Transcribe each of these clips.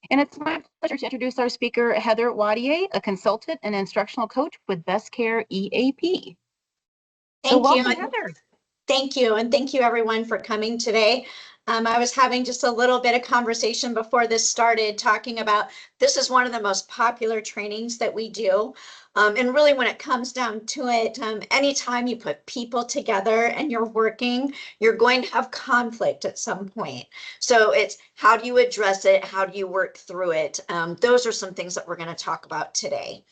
And it's my pleasure to introduce our speaker, Heather Wadier, a consultant and instructional coach with Best Care EAP. So Thank you. welcome, Heather. Thank you. And thank you everyone for coming today. I was having just a little bit of conversation before this started talking about this is one of the most popular trainings that we do. And really when it comes down to it, anytime you put people together and you're working, you're going to have conflict at some point. So it's how do you address it? How do you work through it? Those are some things that we're going to talk about today.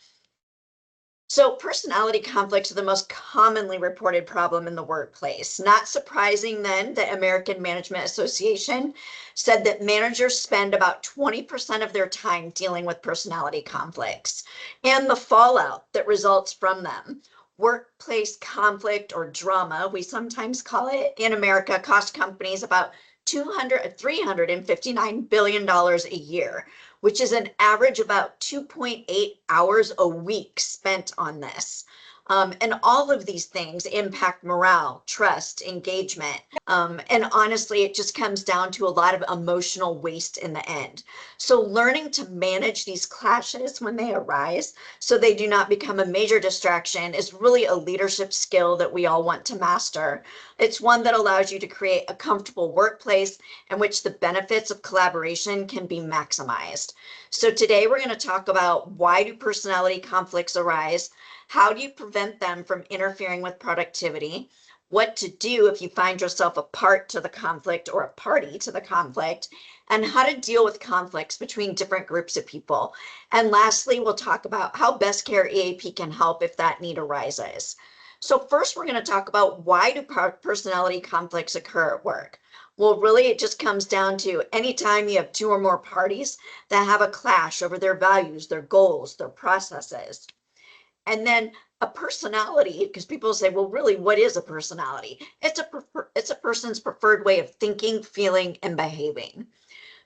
So personality conflicts are the most commonly reported problem in the workplace. Not surprising then, the American Management Association said that managers spend about 20% of their time dealing with personality conflicts and the fallout that results from them. Workplace conflict or drama, we sometimes call it, in America costs companies about $359 billion a year, which is an average about 2.8 hours a week spent on this. And all of these things impact morale, trust, engagement. And honestly, it just comes down to a lot of emotional waste in the end. So learning to manage these clashes when they arise so they do not become a major distraction is really a leadership skill that we all want to master. It's one that allows you to create a comfortable workplace in which the benefits of collaboration can be maximized. So today we're going to talk about why do personality conflicts arise? How do you prevent them from interfering with productivity? What to do if you find yourself a part to the conflict or a party to the conflict, and how to deal with conflicts between different groups of people. And lastly, we'll talk about how Best Care EAP can help if that need arises. So first, we're going to talk about why do personality conflicts occur at work? Well, really, it just comes down to anytime you have two or more parties that have a clash over their values, their goals, their processes. And then a personality, because people say, well, really, what is a personality? It's a person's preferred way of thinking, feeling, and behaving.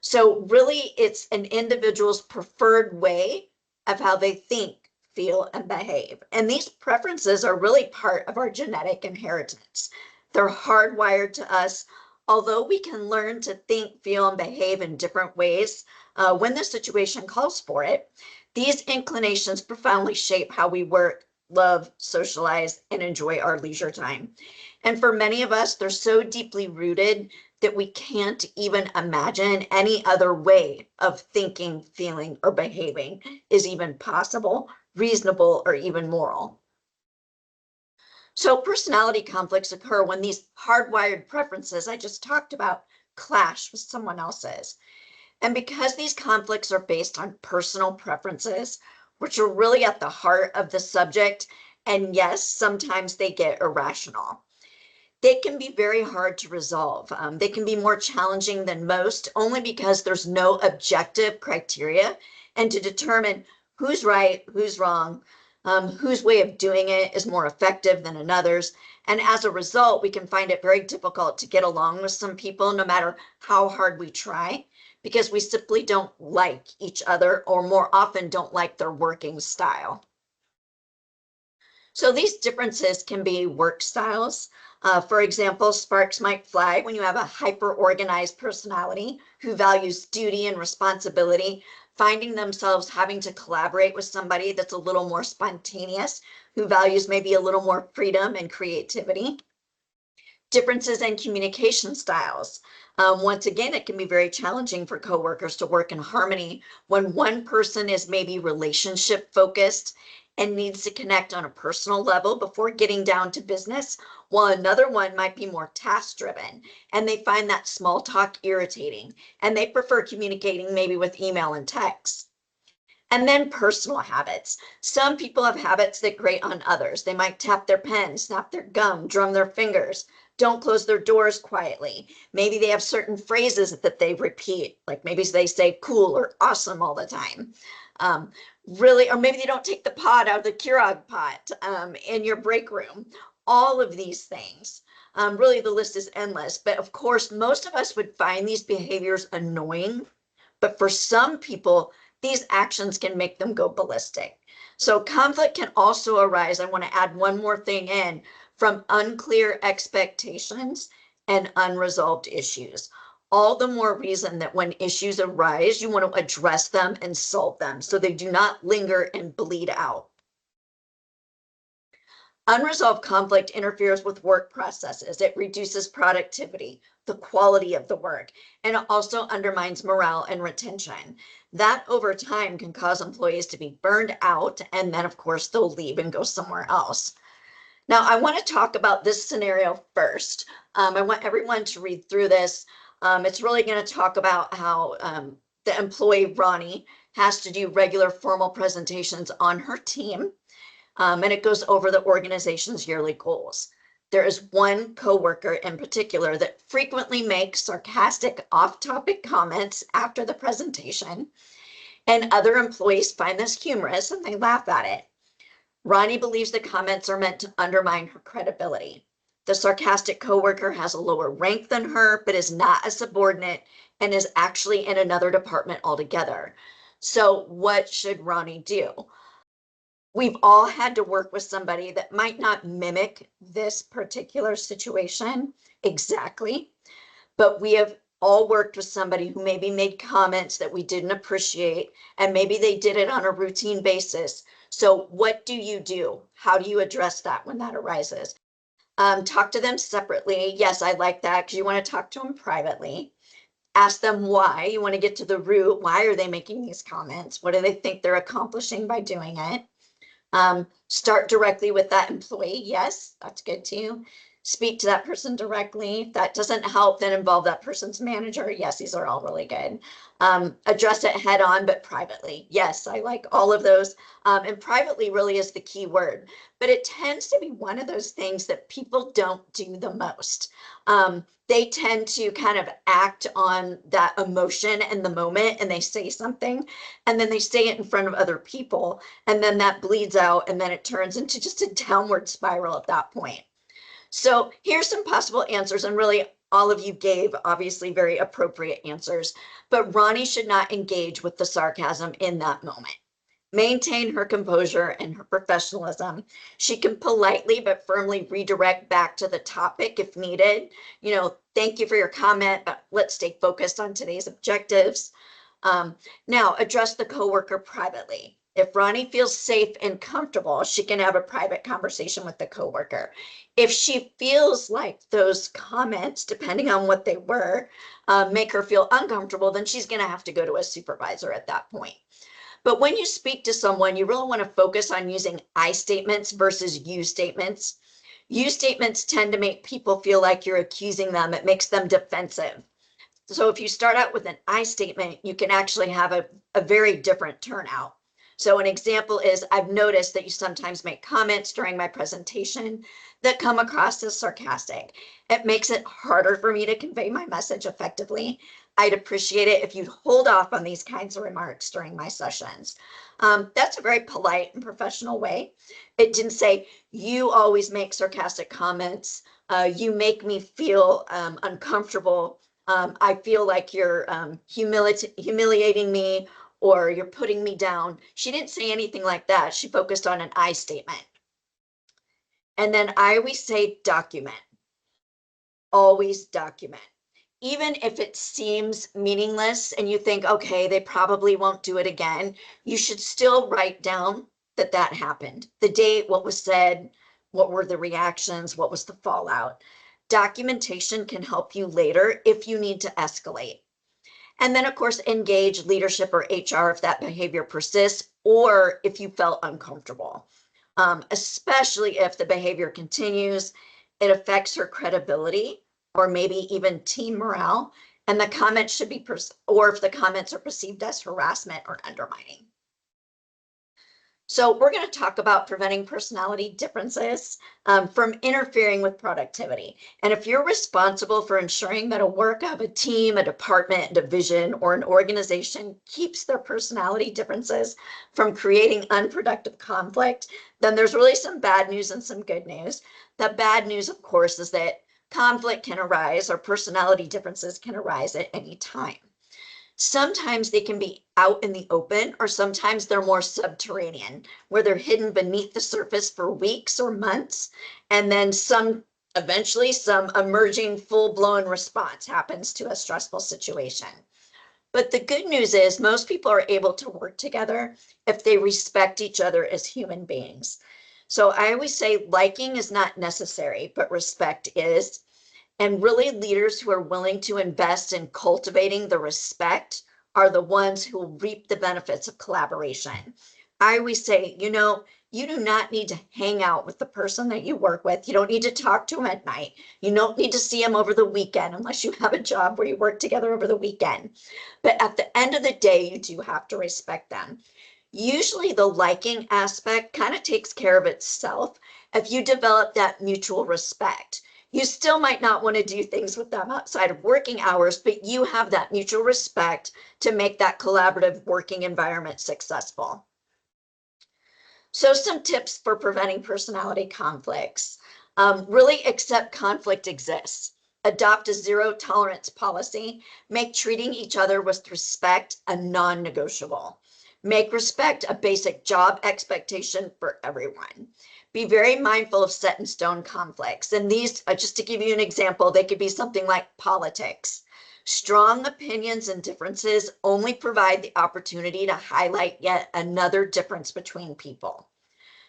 So really, it's an individual's preferred way of how they think, feel, and behave. And these preferences are really part of our genetic inheritance. They're hardwired to us, although we can learn to think, feel, and behave in different ways when the situation calls for it. These inclinations profoundly shape how we work, love, socialize, and enjoy our leisure time. And for many of us, they're so deeply rooted that we can't even imagine any other way of thinking, feeling, or behaving is even possible, reasonable, or even moral. So personality conflicts occur when these hardwired preferences I just talked about clash with someone else's. And because these conflicts are based on personal preferences, which are really at the heart of the subject, and yes, sometimes they get irrational, they can be very hard to resolve. They can be more challenging than most, only because there's no objective criteria and to determine who's right, who's wrong, whose way of doing it is more effective than another's. And as a result, we can find it very difficult to get along with some people, no matter how hard we try, because we simply don't like each other, or more often don't like their working style. So these differences can be work styles. For example, sparks might fly when you have a hyper-organized personality who values duty and responsibility, finding themselves having to collaborate with somebody that's a little more spontaneous, who values maybe a little more freedom and creativity. Differences in communication styles. Once again, it can be very challenging for coworkers to work in harmony when one person is maybe relationship focused and needs to connect on a personal level before getting down to business, while another one might be more task driven and they find that small talk irritating and they prefer communicating maybe with email and text. And then personal habits. Some people have habits that grate on others. They might tap their pen, snap their gum, drum their fingers, don't close their doors quietly. Maybe they have certain phrases that they repeat, like maybe they say cool or awesome all the time. Really, or maybe they don't take the pot out of the Keurig pot in your break room. All of these things. Really, the list is endless. But of course, most of us would find these behaviors annoying. But for some people, these actions can make them go ballistic. So conflict can also arise, I want to add one more thing in, from unclear expectations and unresolved issues. all the more reason that when issues arise, you want to address them and solve them so they do not linger and bleed out. Unresolved conflict interferes with work processes. It reduces productivity, the quality of the work, and it also undermines morale and retention. That over time can cause employees to be burned out, and then of course they'll leave and go somewhere else. Now, I want to talk about this scenario first. I want everyone to read through this. It's really going to talk about how the employee, Ronnie, has to do regular formal presentations on her team, and it goes over the organization's yearly goals. There is one coworker in particular that frequently makes sarcastic off-topic comments after the presentation, and other employees find this humorous and they laugh at it. Ronnie believes the comments are meant to undermine her credibility. The sarcastic coworker has a lower rank than her, but is not a subordinate and is actually in another department altogether. So what should Ronnie do? We've all had to work with somebody that might not mimic this particular situation exactly, but we have all worked with somebody who maybe made comments that we didn't appreciate, and maybe they did it on a routine basis. So what do you do? How do you address that when that arises? Talk to them separately. Yes, I like that because you want to talk to them privately. Ask them why. You want to get to the root. Why are they making these comments? What do they think they're accomplishing by doing it? Start directly with that employee. Yes, that's good too. Speak to that person directly. If that doesn't help, then involve that person's manager. Yes, these are all really good. Address it head on, but privately. Yes, I like all of those. And privately really is the key word, but it tends to be one of those things that people don't do the most. They tend to kind of act on that emotion in the moment and they say something and then they say it in front of other people and then that bleeds out and then it turns into just a downward spiral at that point. So here's some possible answers, and really all of you gave obviously very appropriate answers, but Ronnie should not engage with the sarcasm in that moment. Maintain her composure and her professionalism. She can politely but firmly redirect back to the topic if needed. You know, thank you for your comment, but let's stay focused on today's objectives. Now, address the coworker privately. If Ronnie feels safe and comfortable, she can have a private conversation with the coworker. If she feels like those comments, depending on what they were, make her feel uncomfortable, then she's going to have to go to a supervisor at that point. But when you speak to someone, you really want to focus on using I statements versus you statements. You statements tend to make people feel like you're accusing them. It makes them defensive. So if you start out with an I statement, you can actually have a very different turnout. So an example is, I've noticed that you sometimes make comments during my presentation that come across as sarcastic. It makes it harder for me to convey my message effectively. I'd appreciate it if you'd hold off on these kinds of remarks during my sessions. That's a very polite and professional way. It didn't say, you always make sarcastic comments. You make me feel uncomfortable. I feel like you're humiliating me or you're putting me down. She didn't say anything like that. She focused on an I statement. And then I always say document. Always document. Even if it seems meaningless and you think, okay, they probably won't do it again, you should still write down that that happened. The date, what was said, what were the reactions, what was the fallout. Documentation can help you later if you need to escalate. And then, of course, engage leadership or HR if that behavior persists or if you felt uncomfortable, especially if the behavior continues, it affects her credibility or maybe even team morale. And the comments should be, or if the comments are perceived as harassment or undermining. So we're going to talk about preventing personality differences from interfering with productivity. And if you're responsible for ensuring that a work of a team, a department, division, or an organization keeps their personality differences from creating unproductive conflict, then there's really some bad news and some good news. The bad news, of course, is that conflict can arise or personality differences can arise at any time. Sometimes they can be out in the open, or sometimes they're more subterranean, where they're hidden beneath the surface for weeks or months. And then some Eventually, some emerging full-blown response happens to a stressful situation. But the good news is most people are able to work together if they respect each other as human beings. So I always say liking is not necessary, but respect is. And really, leaders who are willing to invest in cultivating the respect are the ones who will reap the benefits of collaboration. I always say, you do not need to hang out with the person that you work with. You don't need to talk to them at night. You don't need to see them over the weekend unless you have a job where you work together over the weekend. But at the end of the day, you do have to respect them. Usually the liking aspect kind of takes care of itself if you develop that mutual respect. You still might not want to do things with them outside of working hours, but you have that mutual respect to make that collaborative working environment successful. So some tips for preventing personality conflicts. Really accept conflict exists. Adopt a zero tolerance policy. Make treating each other with respect a non-negotiable. Make respect a basic job expectation for everyone. Be very mindful of set in stone conflicts. And these, just to give you an example, they could be something like politics. Strong opinions and differences only provide the opportunity to highlight yet another difference between people.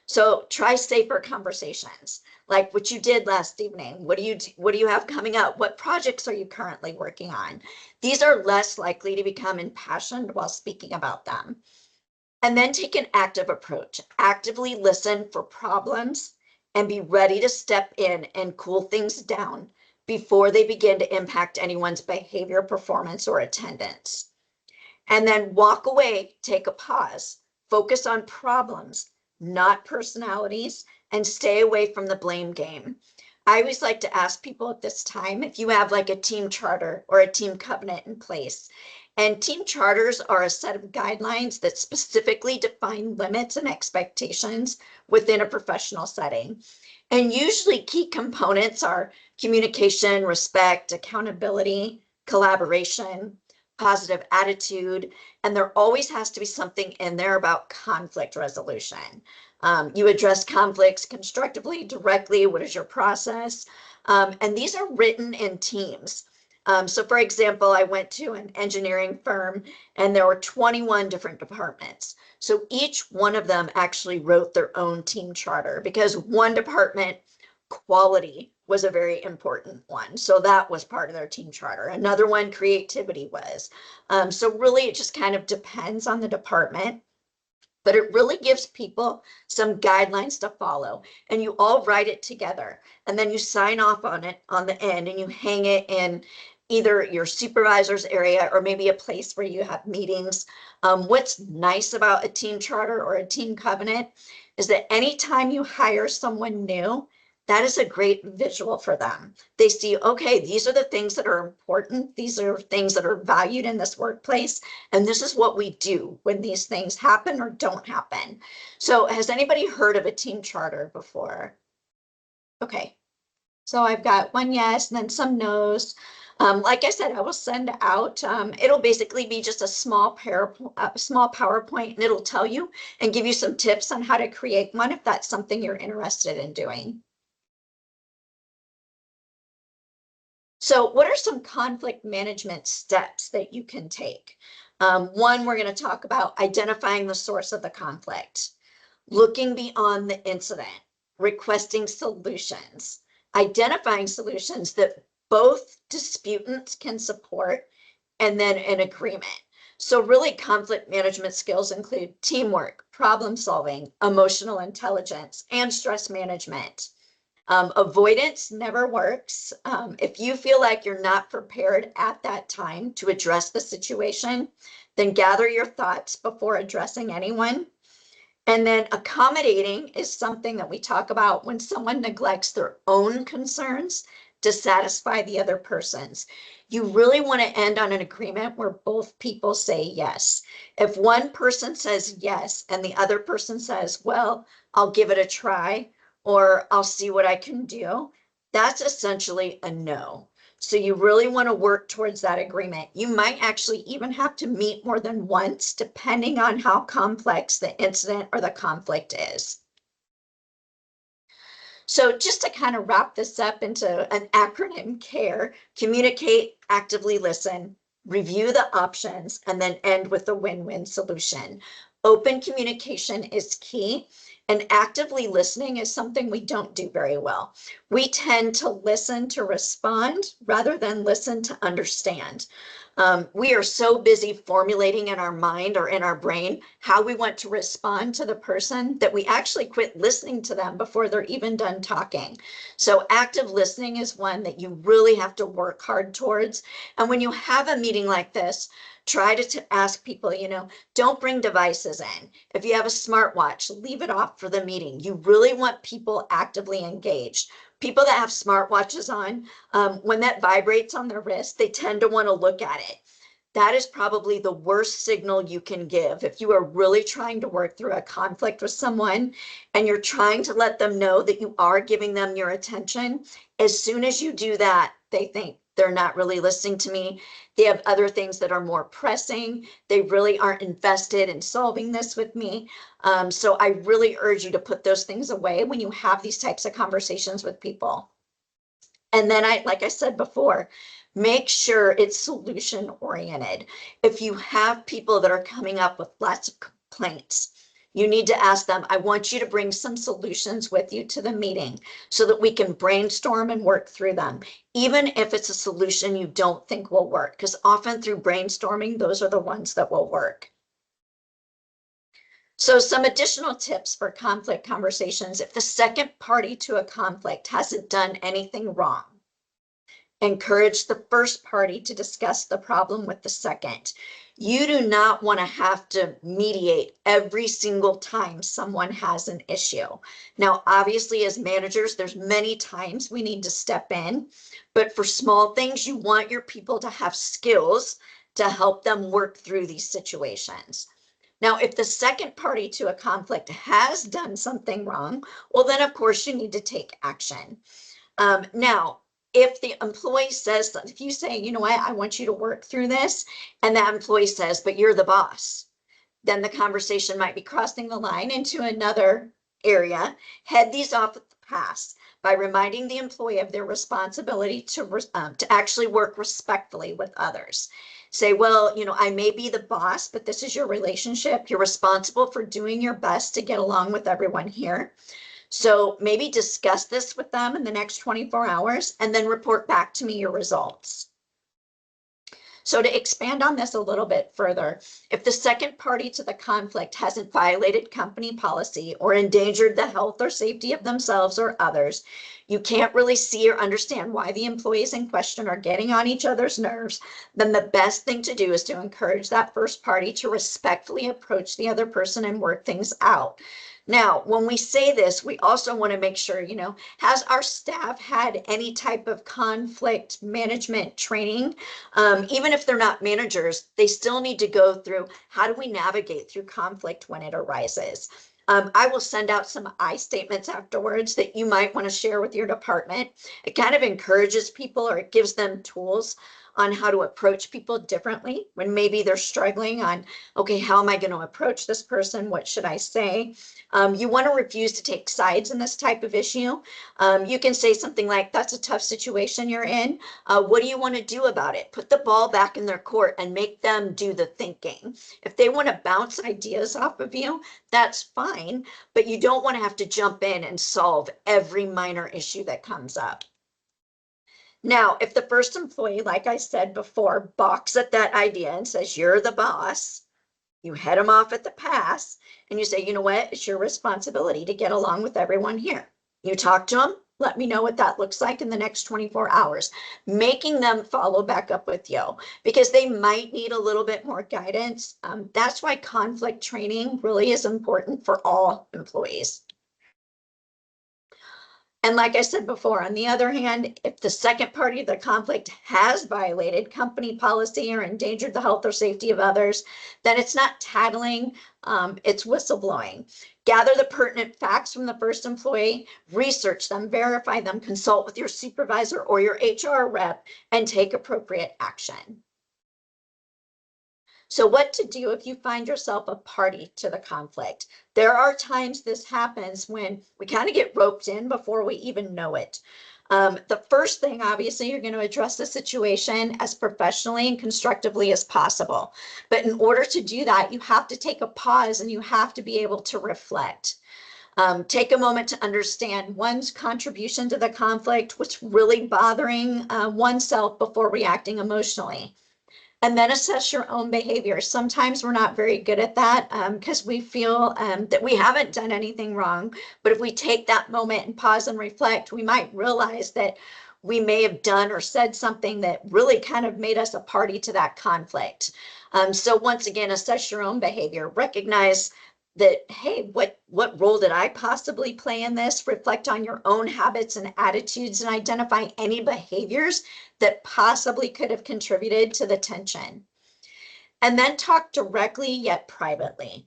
So try safer conversations, like what you did last evening. What do you have coming up? What projects are you currently working on? These are less likely to become impassioned while speaking about them. And then take an active approach. Actively listen for problems and be ready to step in and cool things down before they begin to impact anyone's behavior, performance, or attendance. And then walk away, take a pause, focus on problems, not personalities, and stay away from the blame game. I always like to ask people at this time if you have like a team charter or a team covenant in place. And team charters are a set of guidelines that specifically define limits and expectations within a professional setting. And usually key components are communication, respect, accountability, collaboration, positive attitude, and there always has to be something in there about conflict resolution. You address conflicts constructively, directly. What is your process? And these are written in teams. So for example, I went to an engineering firm and there were 21 different departments. So each one of them actually wrote their own team charter because one department, quality, was a very important one. So that was part of their team charter. Another one, creativity, was. So really it just kind of depends on the department, but it really gives people some guidelines to follow, and you all write it together and then you sign off on it on the end and you hang it in either your supervisor's area or maybe a place where you have meetings. What's nice about a team charter or a team covenant is that anytime you hire someone new, that is a great visual for them. They see, okay, these are the things that are important. These are things that are valued in this workplace. And this is what we do when these things happen or don't happen. So has anybody heard of a team charter before? Okay. So I've got one yes and then some no's. Like I said, I will send out, it'll basically be just a small PowerPoint, and it'll tell you and give you some tips on how to create one if that's something you're interested in doing. So what are some conflict management steps that you can take? One, we're going to talk about identifying the source of the conflict, looking beyond the incident, requesting solutions, identifying solutions that both disputants can support, and then an agreement. So really conflict management skills include teamwork, problem solving, emotional intelligence, and stress management. Avoidance never works. If you feel like you're not prepared at that time to address the situation, then gather your thoughts before addressing anyone. And then accommodating is something that we talk about when someone neglects their own concerns to satisfy the other person's. You really want to end on an agreement where both people say yes. If one person says yes and the other person says, well, I'll give it a try, or I'll see what I can do, that's essentially a no. So you really want to work towards that agreement. You might actually even have to meet more than once, depending on how complex the incident or the conflict is. So just to kind of wrap this up into an acronym CARE, communicate, actively listen, review the options, and then end with a win-win solution. Open communication is key, and actively listening is something we don't do very well. We tend to listen to respond rather than listen to understand. We are so busy formulating in our mind or in our brain how we want to respond to the person that we actually quit listening to them before they're even done talking. So active listening is one that you really have to work hard towards. And when you have a meeting like this, try to ask people, don't bring devices in. If you have a smartwatch, leave it off for the meeting. You really want people actively engaged. People that have smartwatches on, when that vibrates on their wrist, they tend to want to look at it. That is probably the worst signal you can give. If you are really trying to work through a conflict with someone and you're trying to let them know that you are giving them your attention, as soon as you do that, they think they're not really listening to me. They have other things that are more pressing. They really aren't invested in solving this with me. So I really urge you to put those things away when you have these types of conversations with people. And then like I said before, make sure it's solution oriented. If you have people that are coming up with lots of complaints, you need to ask them, I want you to bring some solutions with you to the meeting so that we can brainstorm and work through them, even if it's a solution you don't think will work, because often through brainstorming, those are the ones that will work. So some additional tips for conflict conversations. If the second party to a conflict hasn't done anything wrong, encourage the first party to discuss the problem with the second. You do not want to have to mediate every single time someone has an issue. Now, obviously, as managers, there's many times we need to step in, but for small things, you want your people to have skills to help them work through these situations. Now, if the second party to a conflict has done something wrong, well, then of course you need to take action. Now, if the employee says, if you say, you know what, I want you to work through this, and that employee says, but you're the boss, then the conversation might be crossing the line into another area. Head these off at the pass by reminding the employee of their responsibility to actually work respectfully with others. Say, well, I may be the boss, but this is your relationship. You're responsible for doing your best to get along with everyone here. So maybe discuss this with them in the next 24 hours and then report back to me your results. So to expand on this a little bit further, if the second party to the conflict hasn't violated company policy or endangered the health or safety of themselves or others, you can't really see or understand why the employees in question are getting on each other's nerves, then the best thing to do is to encourage that first party to respectfully approach the other person and work things out. Now, when we say this, we also want to make sure, has our staff had any type of conflict management training? Even if they're not managers, they still need to go through how do we navigate through conflict when it arises. I will send out some I statements afterwards that you might want to share with your department. It kind of encourages people, or it gives them tools on how to approach people differently when maybe they're struggling on, okay, how am I going to approach this person? What should I say? You want to refuse to take sides in this type of issue. You can say something like, that's a tough situation you're in. What do you want to do about it? Put the ball back in their court and make them do the thinking. If they want to bounce ideas off of you, that's fine, but you don't want to have to jump in and solve every minor issue that comes up. Now, if the first employee, like I said before, balks at that idea and says, you're the boss, you head them off at the pass and you say, you know what, it's your responsibility to get along with everyone here. You talk to them, let me know what that looks like in the next 24 hours, making them follow back up with you because they might need a little bit more guidance. That's why conflict training really is important for all employees. And like I said before, on the other hand, if the second party of the conflict has violated company policy or endangered the health or safety of others, then it's not tattling, it's whistleblowing. Gather the pertinent facts from the first employee, research them, verify them, consult with your supervisor or your HR rep, and take appropriate action. So what to do if you find yourself a party to the conflict? There are times this happens when we kind of get roped in before we even know it. The first thing, obviously, you're going to address the situation as professionally and constructively as possible. But in order to do that, you have to take a pause and you have to be able to reflect. Take a moment to understand one's contribution to the conflict, what's really bothering oneself before reacting emotionally. And then assess your own behavior. Sometimes we're not very good at that because we feel that we haven't done anything wrong. But if we take that moment and pause and reflect, we might realize that we may have done or said something that really kind of made us a party to that conflict. So once again, assess your own behavior. Recognize that, hey, what role did I possibly play in this? Reflect on your own habits and attitudes and identify any behaviors that possibly could have contributed to the tension. And then talk directly yet privately.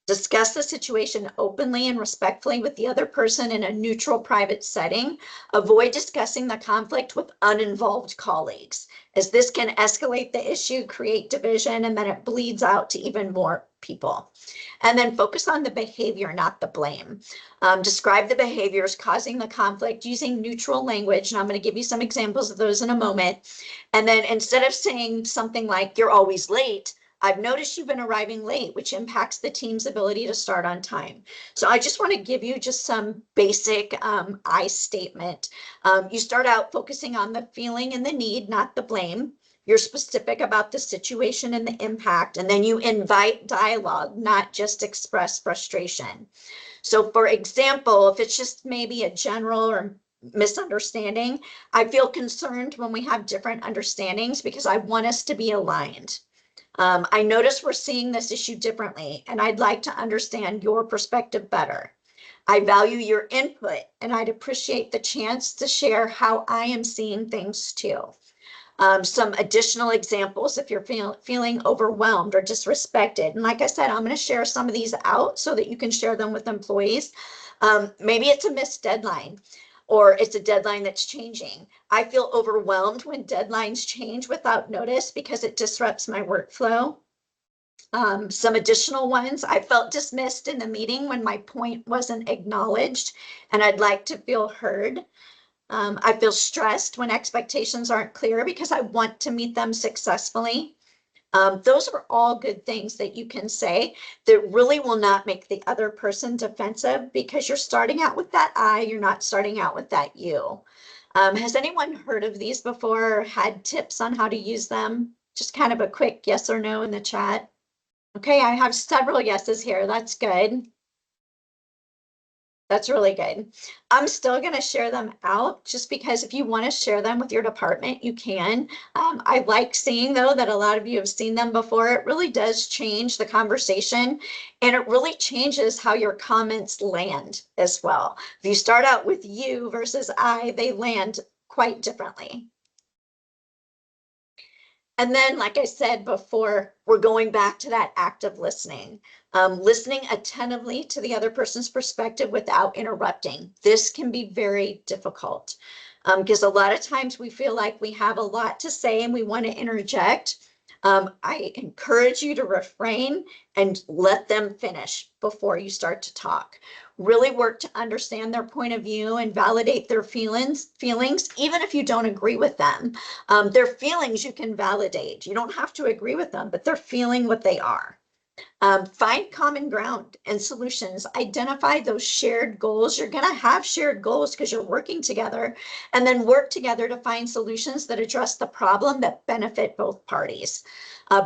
Discuss the situation openly and respectfully with the other person in a neutral, private setting. Avoid discussing the conflict with uninvolved colleagues, as this can escalate the issue, create division, and then it bleeds out to even more people. And then focus on the behavior, not the blame. Describe the behaviors causing the conflict using neutral language. And I'm going to give you some examples of those in a moment. And then instead of saying something like, "You're always late," "I've noticed you've been arriving late," which impacts the team's ability to start on time. So I just want to give you just some basic I statement. You start out focusing on the feeling and the need, not the blame. You're specific about the situation and the impact, and then you invite dialogue, not just express frustration. So for example, if it's just maybe a general or misunderstanding, I feel concerned when we have different understandings because I want us to be aligned. I notice we're seeing this issue differently, and I'd like to understand your perspective better. I value your input, and I'd appreciate the chance to share how I am seeing things too. Some additional examples if you're feeling overwhelmed or disrespected. And like I said, I'm going to share some of these out so that you can share them with employees. Maybe it's a missed deadline, or it's a deadline that's changing. I feel overwhelmed when deadlines change without notice because it disrupts my workflow. Some additional ones, I felt dismissed in the meeting when my point wasn't acknowledged, and I'd like to feel heard. I feel stressed when expectations aren't clear because I want to meet them successfully. Those are all good things that you can say that really will not make the other person defensive because you're starting out with that I, you're not starting out with that you. Has anyone heard of these before or had tips on how to use them? Just kind of a quick yes or no in the chat. Okay, I have several yeses here. That's good. That's really good. I'm still going to share them out just because if you want to share them with your department, you can. I like seeing, though, that a lot of you have seen them before. It really does change the conversation, and it really changes how your comments land as well. If you start out with you versus I, they land quite differently. And then, like I said before, we're going back to that active listening. Listening attentively to the other person's perspective without interrupting. This can be very difficult because a lot of times we feel like we have a lot to say and we want to interject. I encourage you to refrain and let them finish before you start to talk. Really work to understand their point of view and validate their feelings, even if you don't agree with them. Their feelings you can validate. You don't have to agree with them, but they're feeling what they are. Find common ground and solutions. Identify those shared goals. You're going to have shared goals because you're working together, and then work together to find solutions that address the problem that benefit both parties.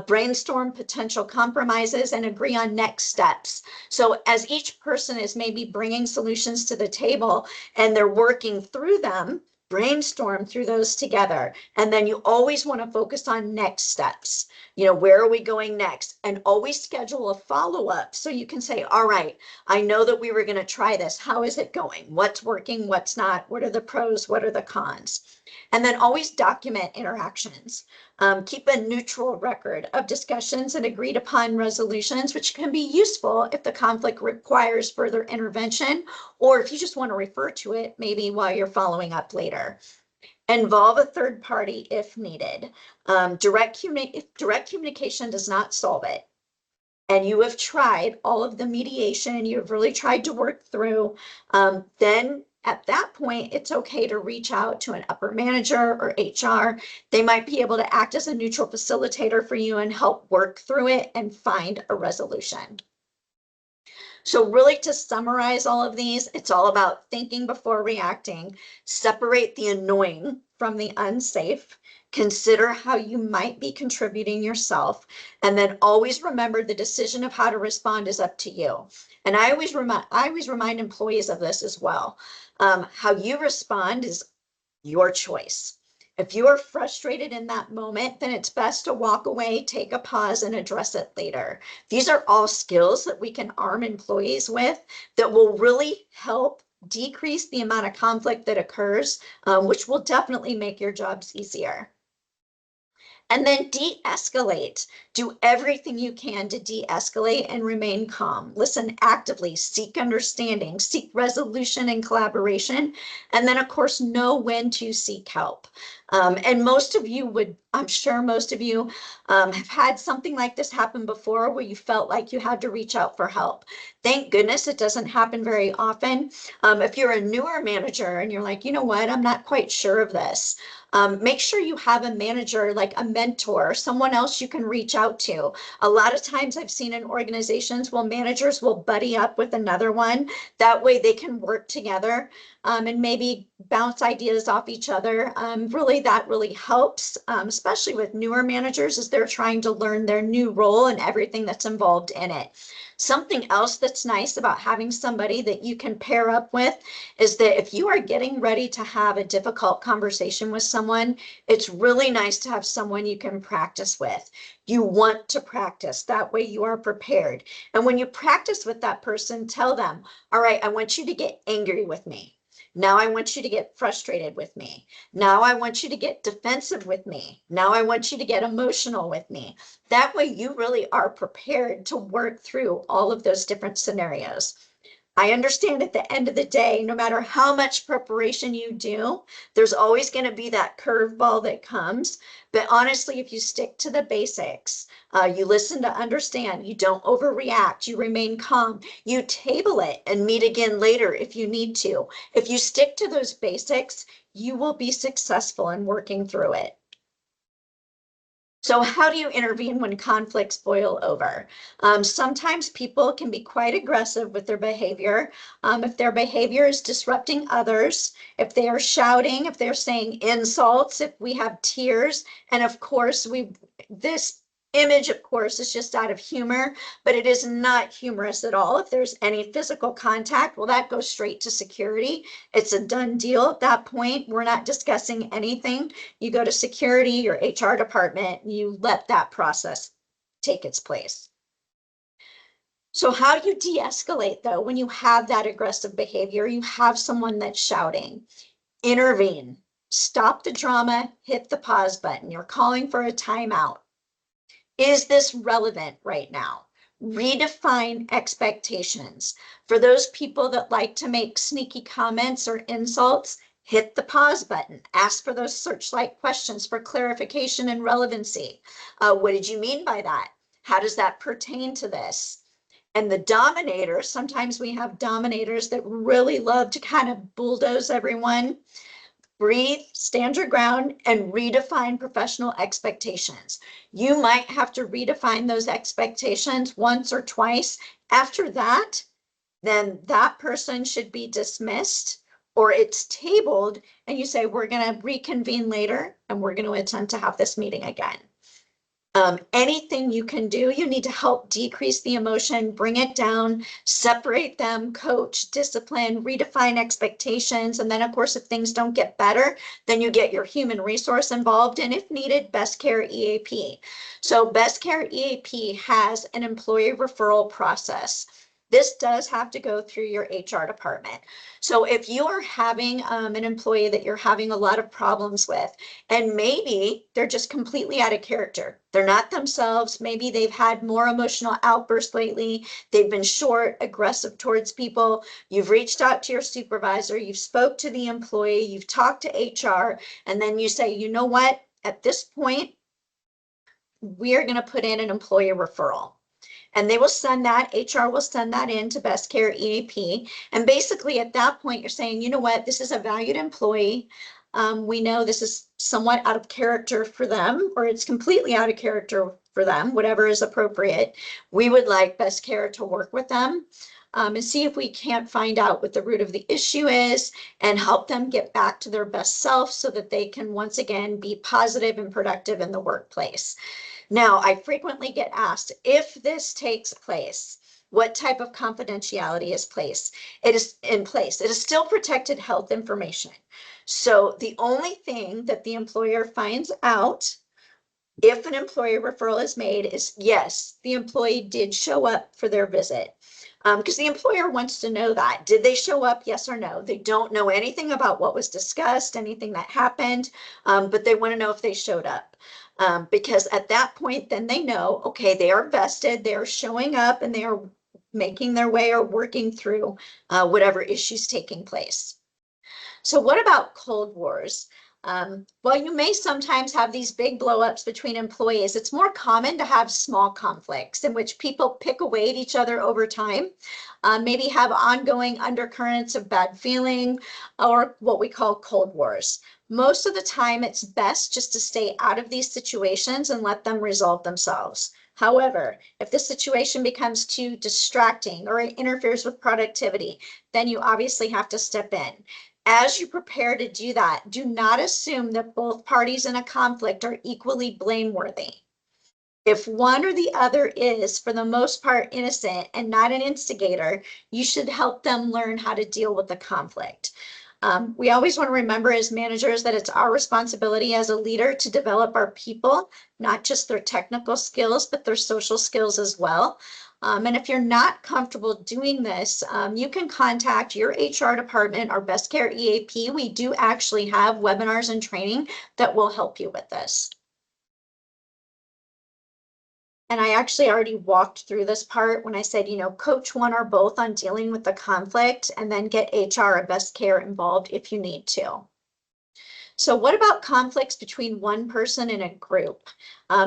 Brainstorm potential compromises and agree on next steps. So as each person is maybe bringing solutions to the table and they're working through them, brainstorm through those together. And then you always want to focus on next steps. You know, where are we going next? And always schedule a follow-up so you can say, all right, I know that we were going to try this. How is it going? What's working? What's not? What are the pros? What are the cons? And then always document interactions. Keep a neutral record of discussions and agreed upon resolutions, which can be useful if the conflict requires further intervention, or if you just want to refer to it maybe while you're following up later. Involve a third party if needed. If direct communication does not solve it, and you have tried all of the mediation, you've really tried to work through, then at that point, it's okay to reach out to an upper manager or HR. They might be able to act as a neutral facilitator for you and help work through it and find a resolution. So really, to summarize all of these, it's all about thinking before reacting, separate the annoying from the unsafe, consider how you might be contributing yourself, and then always remember the decision of how to respond is up to you. And I always remind employees of this as well. How you respond is your choice. If you are frustrated in that moment, then it's best to walk away, take a pause, and address it later. These are all skills that we can arm employees with that will really help decrease the amount of conflict that occurs, which will definitely make your jobs easier. And then de-escalate. Do everything you can to de-escalate and remain calm. Listen actively, seek understanding, seek resolution and collaboration. And then, of course, know when to seek help. And most of you would, I'm sure most of you have had something like this happen before where you felt like you had to reach out for help. Thank goodness it doesn't happen very often. If you're a newer manager and you're like, you know what, I'm not quite sure of this. Make sure you have a manager, like a mentor, someone else you can reach out to. A lot of times I've seen in organizations, well, managers will buddy up with another one. That way they can work together and maybe bounce ideas off each other. Really, that really helps, especially with newer managers as they're trying to learn their new role and everything that's involved in it. Something else that's nice about having somebody that you can pair up with is that if you are getting ready to have a difficult conversation with someone, it's really nice to have someone you can practice with. You want to practice. That way you are prepared. And when you practice with that person, tell them, all right, I want you to get angry with me. Now I want you to get frustrated with me. Now I want you to get defensive with me. Now I want you to get emotional with me. That way you really are prepared to work through all of those different scenarios. I understand at the end of the day, no matter how much preparation you do, there's always going to be that curveball that comes. But honestly, if you stick to the basics, you listen to understand, you don't overreact, you remain calm, you table it and meet again later if you need to. If you stick to those basics, you will be successful in working through it. So how do you intervene when conflicts boil over? Sometimes people can be quite aggressive with their behavior. If their behavior is disrupting others, if they are shouting, if they're saying insults, if we have tears, and of course this image, of course, is just out of humor, but it is not humorous at all. If there's any physical contact, well, that goes straight to security. It's a done deal at that point. We're not discussing anything. You go to security, your HR department, and you let that process take its place. So how do you de-escalate though when you have that aggressive behavior? You have someone that's shouting. Intervene. Stop the drama, hit the pause button. You're calling for a timeout. Is this relevant right now? Redefine expectations. For those people that like to make sneaky comments or insults, hit the pause button. Ask for those searchlight questions for clarification and relevancy. What did you mean by that? How does that pertain to this? And the dominators, sometimes we have dominators that really love to kind of bulldoze everyone. Breathe, stand your ground, and redefine professional expectations. You might have to redefine those expectations once or twice. After that, then that person should be dismissed or it's tabled and you say, we're going to reconvene later and we're going to attempt to have this meeting again. Anything you can do, you need to help decrease the emotion, bring it down, separate them, coach, discipline, redefine expectations. And then, of course, if things don't get better, then you get your human resource involved. And if needed, Best Care EAP. So Best Care EAP has an employee referral process. This does have to go through your HR department. So if you are having an employee that you're having a lot of problems with, and maybe they're just completely out of character, they're not themselves, maybe they've had more emotional outbursts lately, they've been short, aggressive towards people, you've reached out to your supervisor, you've spoke to the employee, you've talked to HR, and then you say, you know what, at this point, we're going to put in an employee referral. And they will send that, HR will send that in to Best Care EAP. And basically at that point, you're saying, you know what, this is a valued employee. We know this is somewhat out of character for them, or it's completely out of character for them, whatever is appropriate. We would like Best Care to work with them and see if we can't find out what the root of the issue is and help them get back to their best self so that they can once again be positive and productive in the workplace. Now, I frequently get asked, if this takes place, what type of confidentiality is in place? It is still protected health information. So the only thing that the employer finds out if an employee referral is made is, yes, the employee did show up for their visit. Because the employer wants to know that. Did they show up? Yes or no? They don't know anything about what was discussed, anything that happened, but they want to know if they showed up. Because at that point, then they know, okay, they are vested, they are showing up, and they are making their way or working through whatever issues taking place. So what about Cold Wars? Well, you may sometimes have these big blowups between employees. It's more common to have small conflicts in which people pick away at each other over time, maybe have ongoing undercurrents of bad feeling, or what we call Cold Wars. Most of the time, it's best just to stay out of these situations and let them resolve themselves. However, if the situation becomes too distracting or it interferes with productivity, then you obviously have to step in. As you prepare to do that, do not assume that both parties in a conflict are equally blameworthy. If one or the other is, for the most part, innocent and not an instigator, you should help them learn how to deal with the conflict. We always want to remember as managers that it's our responsibility as a leader to develop our people, not just their technical skills, but their social skills as well. And if you're not comfortable doing this, you can contact your HR department or Best Care EAP. We do actually have webinars and training that will help you with this. And I actually already walked through this part when I said, you know, coach one or both on dealing with the conflict and then get HR or Best Care involved if you need to. So what about conflicts between one person and a group?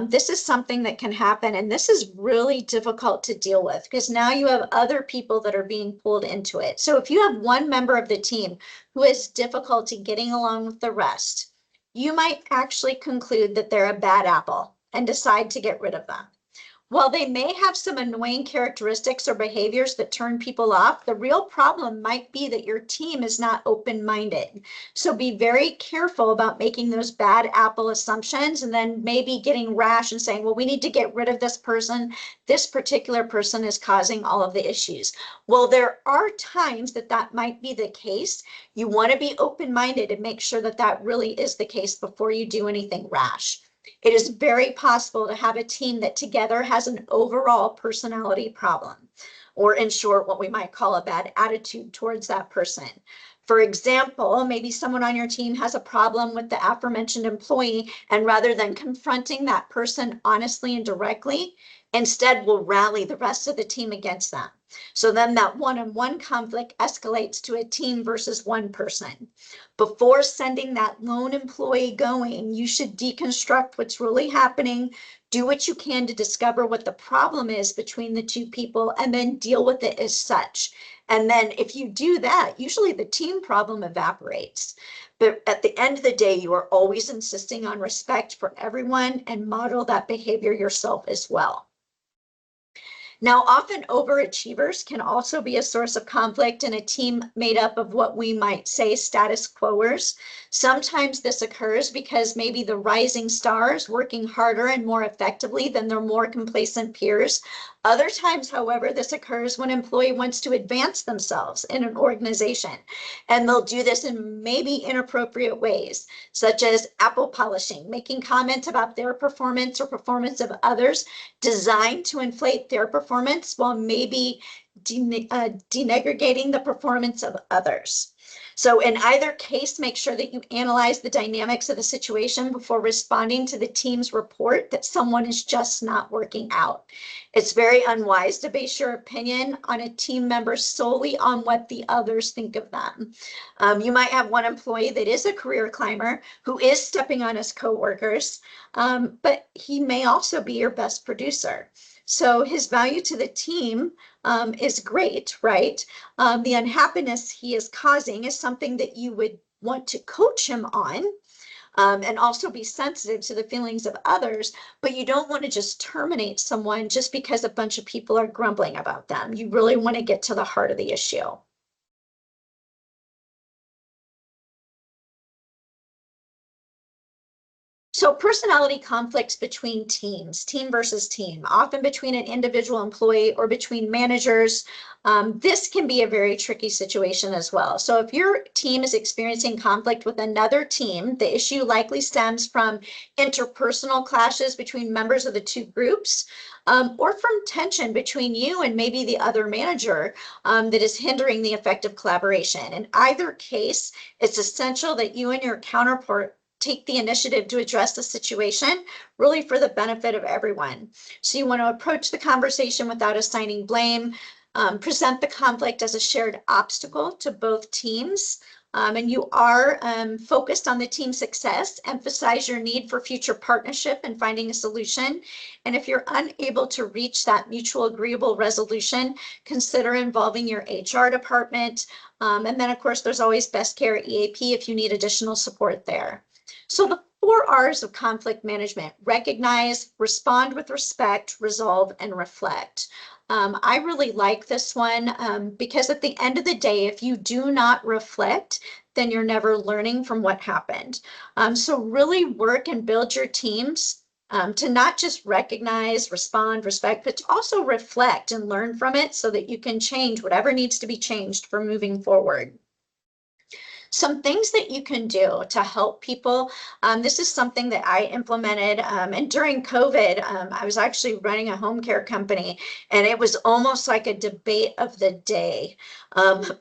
This is something that can happen, and this is really difficult to deal with because now you have other people that are being pulled into it. So if you have one member of the team who has difficulty getting along with the rest, you might actually conclude that they're a bad apple and decide to get rid of them. While they may have some annoying characteristics or behaviors that turn people off, the real problem might be that your team is not open-minded. So be very careful about making those bad apple assumptions and then maybe getting rash and saying, well, we need to get rid of this person. This particular person is causing all of the issues. Well, there are times that that might be the case. You want to be open-minded and make sure that that really is the case before you do anything rash. It is very possible to have a team that together has an overall personality problem, or in short, what we might call a bad attitude towards that person. For example, maybe someone on your team has a problem with the aforementioned employee, and rather than confronting that person honestly and directly, instead will rally the rest of the team against them. So then that one-on-one conflict escalates to a team versus one person. Before sending that lone employee going, you should deconstruct what's really happening, do what you can to discover what the problem is between the two people, and then deal with it as such. And then if you do that, usually the team problem evaporates. But at the end of the day, you are always insisting on respect for everyone and model that behavior yourself as well. Now, often overachievers can also be a source of conflict in a team made up of what we might say status quoers. Sometimes this occurs because maybe the rising stars working harder and more effectively than their more complacent peers. Other times, however, this occurs when an employee wants to advance themselves in an organization, and they'll do this in maybe inappropriate ways, such as apple polishing, making comments about their performance or performance of others designed to inflate their performance while maybe denigrating the performance of others. So in either case, make sure that you analyze the dynamics of the situation before responding to the team's report that someone is just not working out. It's very unwise to base your opinion on a team member solely on what the others think of them. You might have one employee that is a career climber who is stepping on his coworkers, but he may also be your best producer. So his value to the team is great, right? The unhappiness he is causing is something that you would want to coach him on, and also be sensitive to the feelings of others, but you don't want to just terminate someone just because a bunch of people are grumbling about them. You really want to get to the heart of the issue. So personality conflicts between teams, team versus team, often between an individual employee or between managers. This can be a very tricky situation as well. So if your team is experiencing conflict with another team, the issue likely stems from interpersonal clashes between members of the two groups, or from tension between you and maybe the other manager that is hindering the effective collaboration. In either case, it's essential that you and your counterpart take the initiative to address the situation, really for the benefit of everyone. So you want to approach the conversation without assigning blame, present the conflict as a shared obstacle to both teams, and you are focused on the team's success, emphasize your need for future partnership and finding a solution. And if you're unable to reach that mutual agreeable resolution, consider involving your HR department. And then of course, there's always Best Care EAP if you need additional support there. So the 4 R's of conflict management: recognize, respond with respect, resolve, and reflect. I really like this one because at the end of the day, if you do not reflect, then you're never learning from what happened. So really work and build your teams to not just recognize, respond, respect, but to also reflect and learn from it so that you can change whatever needs to be changed for moving forward. Some things that you can do to help people. This is something that I implemented. And during COVID, I was actually running a home care company, and it was almost like a debate of the day,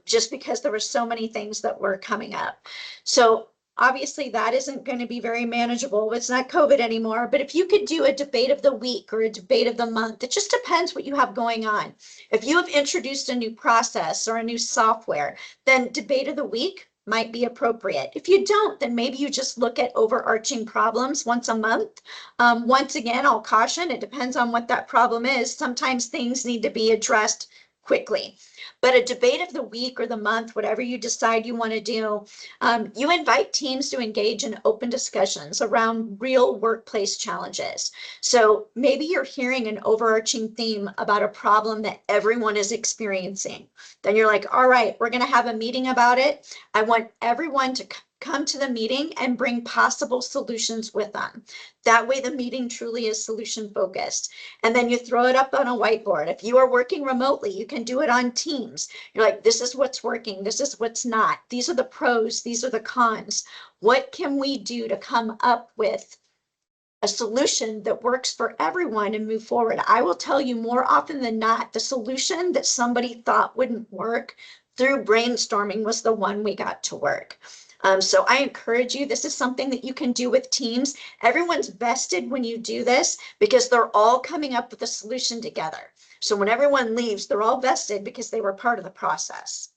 just because there were so many things that were coming up. So obviously that isn't going to be very manageable. It's not COVID anymore, but if you could do a debate of the week or a debate of the month, it just depends what you have going on. If you have introduced a new process or a new software, then debate of the week might be appropriate. If you don't, then maybe you just look at overarching problems once a month. Once again, I'll caution, it depends on what that problem is. Sometimes things need to be addressed quickly. But a debate of the week or the month, whatever you decide you want to do, you invite teams to engage in open discussions around real workplace challenges. So maybe you're hearing an overarching theme about a problem that everyone is experiencing. Then you're like, all right, we're going to have a meeting about it. I want everyone to come to the meeting and bring possible solutions with them. That way the meeting truly is solution focused. And then you throw it up on a whiteboard. If you are working remotely, you can do it on Teams. You're like, this is what's working. This is what's not. These are the pros. These are the cons. What can we do to come up with a solution that works for everyone and move forward? I will tell you, more often than not, the solution that somebody thought wouldn't work through brainstorming was the one we got to work. So I encourage you, this is something that you can do with teams. Everyone's vested when you do this because they're all coming up with a solution together. So when everyone leaves, they're all vested because they were part of the process.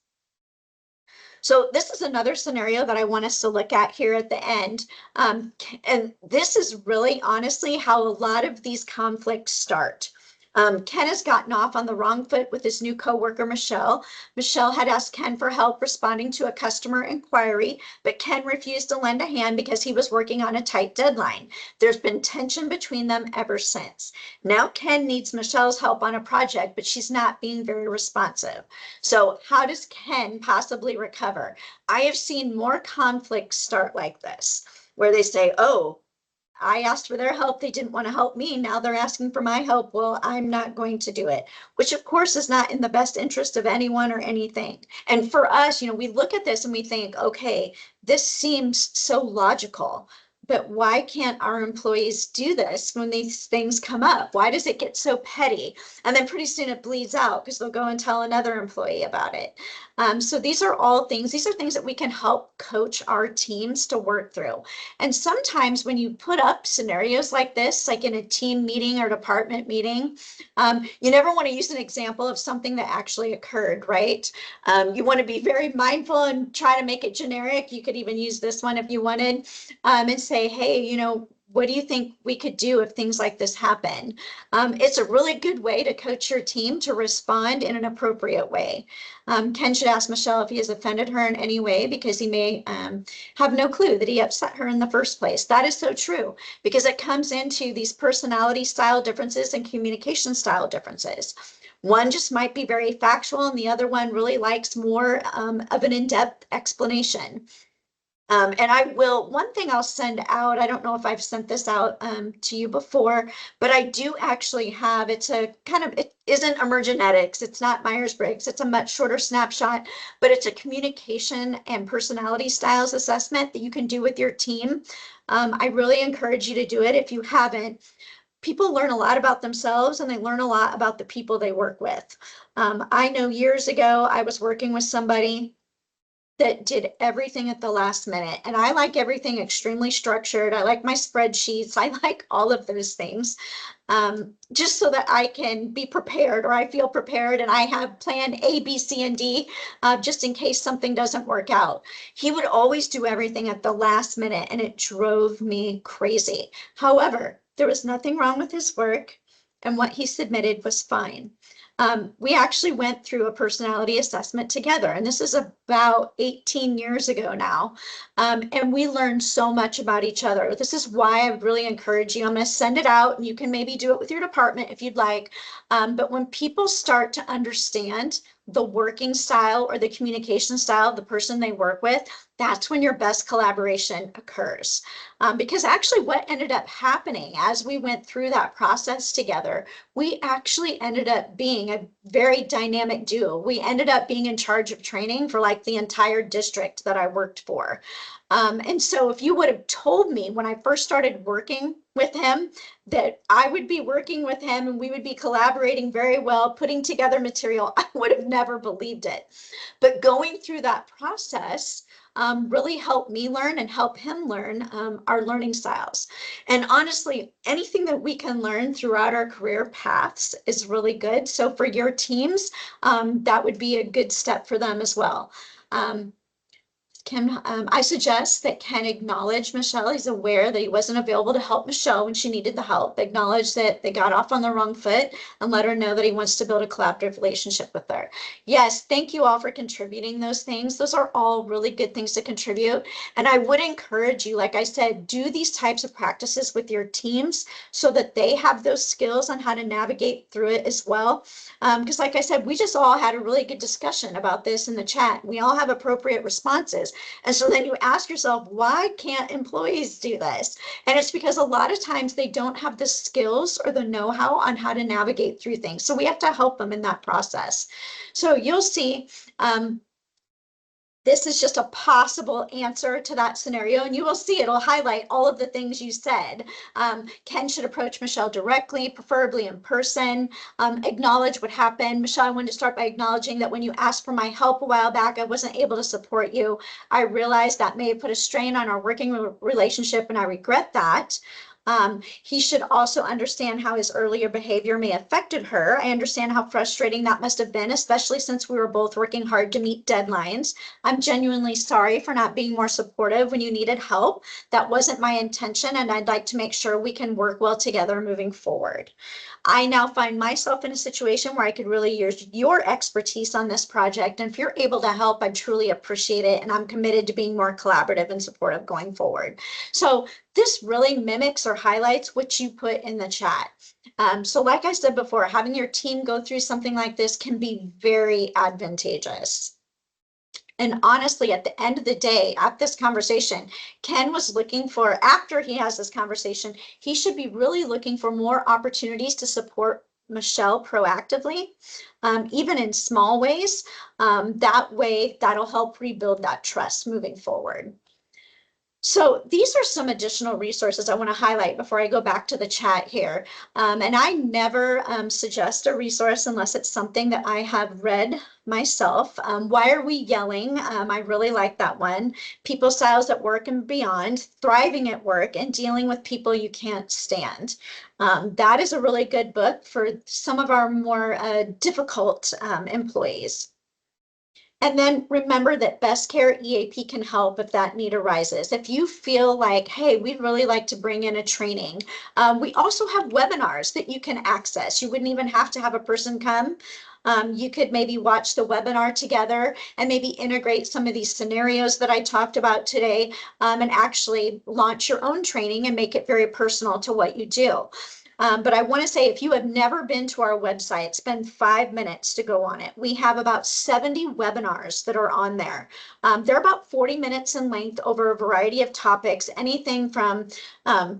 So this is another scenario that I want us to look at here at the end. And this is really honestly how a lot of these conflicts start. Ken has gotten off on the wrong foot with his new coworker, Michelle. Michelle had asked Ken for help responding to a customer inquiry, but Ken refused to lend a hand because he was working on a tight deadline. There's been tension between them ever since. Now Ken needs Michelle's help on a project, but she's not being very responsive. So how does Ken possibly recover? I have seen more conflicts start like this, where they say, oh, I asked for their help. They didn't want to help me. Now they're asking for my help. Well, I'm not going to do it, which of course is not in the best interest of anyone or anything. And for us, we look at this and we think, okay, this seems so logical, but why can't our employees do this when these things come up? Why does it get so petty? And then pretty soon it bleeds out because they'll go and tell another employee about it. So these are things that we can help coach our teams to work through. And sometimes when you put up scenarios like this, like in a team meeting or department meeting, you never want to use an example of something that actually occurred, right? You want to be very mindful and try to make it generic. You could even use this one if you wanted, and say, hey, what do you think we could do if things like this happen? It's a really good way to coach your team to respond in an appropriate way. Ken should ask Michelle if he has offended her in any way, because he may have no clue that he upset her in the first place. That is so true, because it comes into these personality style differences and communication style differences. One just might be very factual and the other one really likes more of an in-depth explanation. And one thing I'll send out, I don't know if I've sent this out to you before, but I do actually have, it isn't emergenetics, it's not Myers-Briggs, it's a much shorter snapshot, but it's a communication and personality styles assessment that you can do with your team. I really encourage you to do it if you haven't. People learn a lot about themselves and they learn a lot about the people they work with. I know years ago, I was working with somebody that did everything at the last minute. And I like everything extremely structured. I like my spreadsheets. I like all of those things, just so that I can be prepared, or I feel prepared and I have plan A, B, C, and D, just in case something doesn't work out. He would always do everything at the last minute and it drove me crazy. However, there was nothing wrong with his work and what he submitted was fine. We actually went through a personality assessment together, and this is about 18 years ago now. And we learned so much about each other. This is why I would really encourage you. I'm going to send it out, and you can maybe do it with your department if you'd like. But when people start to understand the working style or the communication style of the person they work with, that's when your best collaboration occurs. Because actually what ended up happening as we went through that process together, we actually ended up being a very dynamic duo. We ended up being in charge of training for like the entire district that I worked for. And so if you would have told me when I first started working with him that I would be working with him and we would be collaborating very well, putting together material, I would have never believed it. But going through that process really helped me learn and help him learn our learning styles. And honestly, anything that we can learn throughout our career paths is really good. So for your teams, that would be a good step for them as well. I suggest that Ken acknowledge Michelle. He's aware that he wasn't available to help Michelle when she needed the help. Acknowledge that they got off on the wrong foot and let her know that he wants to build a collaborative relationship with her. Yes, thank you all for contributing those things. Those are all really good things to contribute. And I would encourage you, like I said, do these types of practices with your teams so that they have those skills on how to navigate through it as well. Because like I said, we just all had a really good discussion about this in the chat. We all have appropriate responses. And so then you ask yourself, why can't employees do this? And it's because a lot of times they don't have the skills or the know-how on how to navigate through things. So we have to help them in that process. So you'll see, this is just a possible answer to that scenario, and you will see it'll highlight all of the things you said. Ken should approach Michelle directly, preferably in person, acknowledge what happened. Michelle, I wanted to start by acknowledging that when you asked for my help a while back, I wasn't able to support you. I realized that may have put a strain on our working relationship, and I regret that. He should also understand how his earlier behavior may have affected her. I understand how frustrating that must have been, especially since we were both working hard to meet deadlines. I'm genuinely sorry for not being more supportive when you needed help. That wasn't my intention, and I'd like to make sure we can work well together moving forward. I now find myself in a situation where I could really use your expertise on this project. And if you're able to help, I truly appreciate it. And I'm committed to being more collaborative and supportive going forward. So this really mimics or highlights what you put in the chat. So like I said before, having your team go through something like this can be very advantageous. And honestly, at the end of the day, at this conversation, Ken was looking for, after he has this conversation, he should be really looking for more opportunities to support Michelle proactively, even in small ways. That way, that'll help rebuild that trust moving forward. So these are some additional resources I want to highlight before I go back to the chat here. And I never suggest a resource unless it's something that I have read myself. Why Are We Yelling? I really like that one. People Styles at Work and Beyond, Thriving at Work, and Dealing with People You Can't Stand. That is a really good book for some of our more difficult employees. And then remember that Best Care EAP can help if that need arises. If you feel like, hey, we'd really like to bring in a training, we also have webinars that you can access. You wouldn't even have to have a person come. You could maybe watch the webinar together and maybe integrate some of these scenarios that I talked about today, and actually launch your own training and make it very personal to what you do. But I want to say, if you have never been to our website, spend 5 minutes to go on it. We have about 70 webinars that are on there. They're about 40 minutes in length over a variety of topics, anything from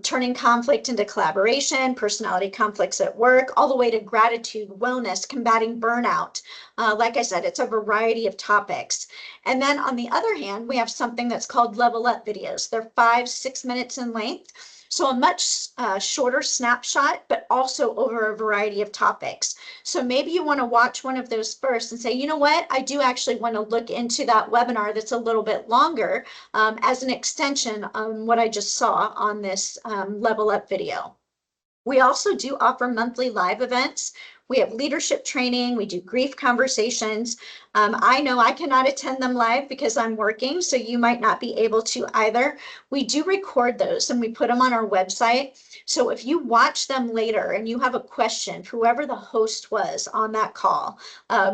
turning conflict into collaboration, personality conflicts at work, all the way to gratitude, wellness, combating burnout. Like I said, it's a variety of topics. And then on the other hand, we have something that's called Level Up videos. They're 5-6 minutes in length. So a much shorter snapshot, but also over a variety of topics. So maybe you want to watch one of those first and say, you know what, I do actually want to look into that webinar that's a little bit longer as an extension on what I just saw on this Level Up video. We also do offer monthly live events. We have leadership training. We do grief conversations. I know I cannot attend them live because I'm working, so you might not be able to either. We do record those and we put them on our website. So if you watch them later and you have a question, whoever the host was on that call,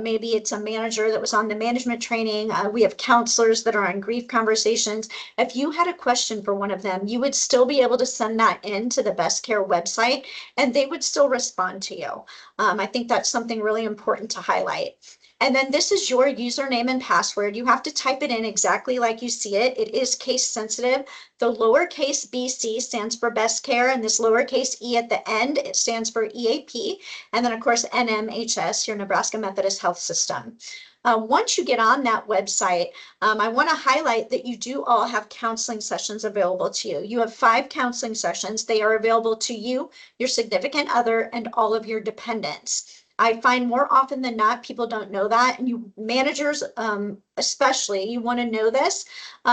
maybe it's a manager that was on the management training. We have counselors that are on grief conversations. If you had a question for one of them, you would still be able to send that in to the Best Care website and they would still respond to you. I think that's something really important to highlight. And then this is your username and password. You have to type it in exactly like you see it. It is case sensitive. The lowercase BC stands for Best Care, and this lowercase e at the end, it stands for EAP. And then of course, NMHS, your Nebraska Methodist Health System. Once you get on that website, I want to highlight that you do all have counseling sessions available to you. You have 5 counseling sessions. They are available to you, your significant other, and all of your dependents. I find more often than not, people don't know that. And you managers, especially, you want to know this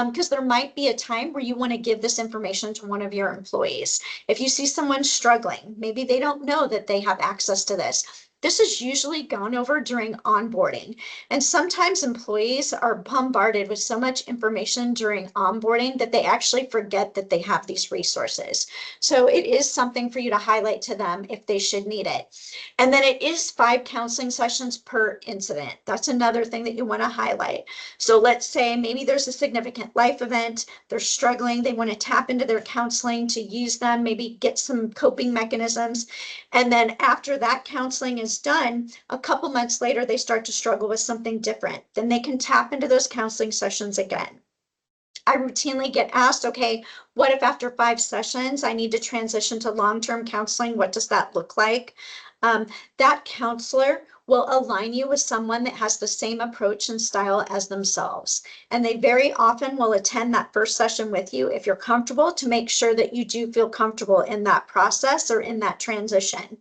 because there might be a time where you want to give this information to one of your employees. If you see someone struggling, maybe they don't know that they have access to this. This is usually gone over during onboarding. And sometimes employees are bombarded with so much information during onboarding that they actually forget that they have these resources. So it is something for you to highlight to them if they should need it. And then it is 5 counseling sessions per incident. That's another thing that you want to highlight. So let's say maybe there's a significant life event, they're struggling, they want to tap into their counseling to use them, maybe get some coping mechanisms. And then after that counseling is done, a couple months later, they start to struggle with something different. Then they can tap into those counseling sessions again. I routinely get asked, okay, what if after 5 sessions, I need to transition to long-term counseling? What does that look like? That counselor will align you with someone that has the same approach and style as themselves. And they very often will attend that first session with you if you're comfortable, to make sure that you do feel comfortable in that process or in that transition.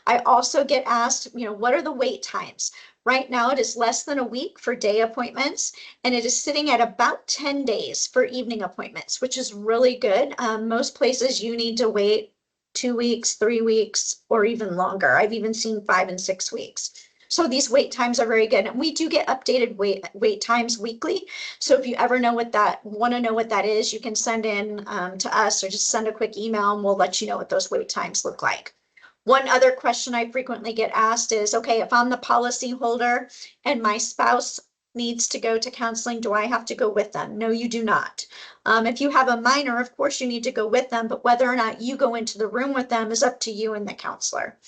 I also get asked, what are the wait times? Right now, it is less than a week for day appointments, and it is sitting at about 10 days for evening appointments, which is really good. Most places you need to wait 2 weeks, 3 weeks, or even longer. I've even seen 5 and 6 weeks. So these wait times are very good. And we do get updated wait times weekly. So if you ever want to know what that is, you can send in to us or just send a quick email and we'll let you know what those wait times look like. One other question I frequently get asked is, okay, if I'm the policy holder and my spouse needs to go to counseling, do I have to go with them? No, you do not. If you have a minor, of course you need to go with them, but whether or not you go into the room with them is up to you and the counselor.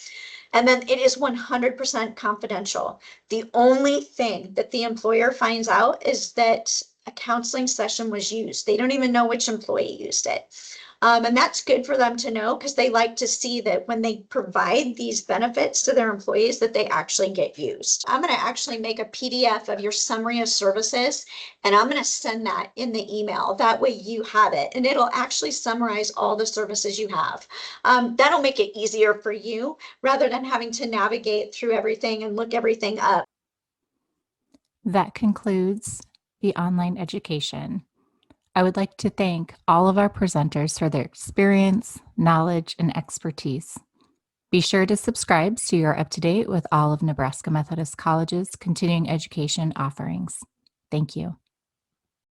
And then it is 100% confidential. The only thing that the employer finds out is that a counseling session was used. They don't even know which employee used it. And that's good for them to know because they like to see that when they provide these benefits to their employees that they actually get used. I'm going to actually make a PDF of your summary of services and I'm going to send that in the email. That way you have it and it'll actually summarize all the services you have. That'll make it easier for you rather than having to navigate through everything and look everything up. That concludes the online education. I would like to thank all of our presenters for their experience, knowledge, and expertise. Be sure to subscribe so you're up to date with all of Nebraska Methodist College's continuing education offerings. Thank you.